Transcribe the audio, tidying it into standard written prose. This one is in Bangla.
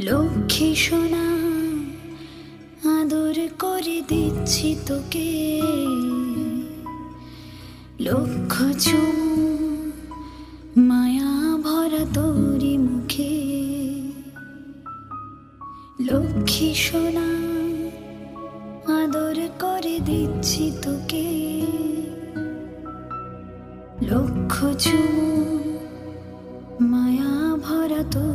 লক্ষ্মী সোনা আদর করে দিচ্ছি তোকে, লক্ষ চুমু মায়া ভরা তোরি মুখে। লক্ষ্মী সোনা আদর করে দিচ্ছি তোকে, লক্ষ চুমু মায়া ভরা তোর